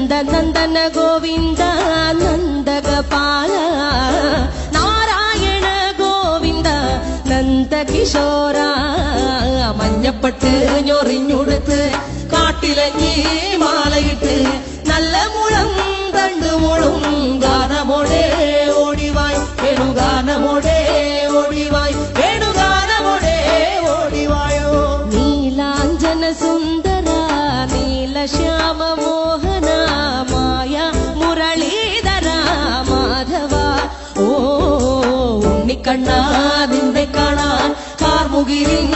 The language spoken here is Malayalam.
നന്ദനന്ദന ഗോവിന്ദ നന്ദഗപാല നാരായണ ഗോവിന്ദ നന്ദകിശോര മഞ്ഞപ്പെട്ട് ഞൊറിഞ്ഞുടുത്ത് കാട്ടിലഞ്ഞി മാലയിട്ട് നല്ല മുളം തണ്ടുമുളും ഗാനമോടെ ഓടിവായ് വേണുഗാനമോടെ ഓടിവായ് വേണുഗാനമോടെ ഓടിവായോ നീലാഞ്ജന സുന്ദര നീലശ്യാമ മോഹന മായ മുരളീധര മാധവ ഓ ഉണ്ണിക്കണ്ണാ നിന്റെ കാണാൻ കാർമുകിലിൻ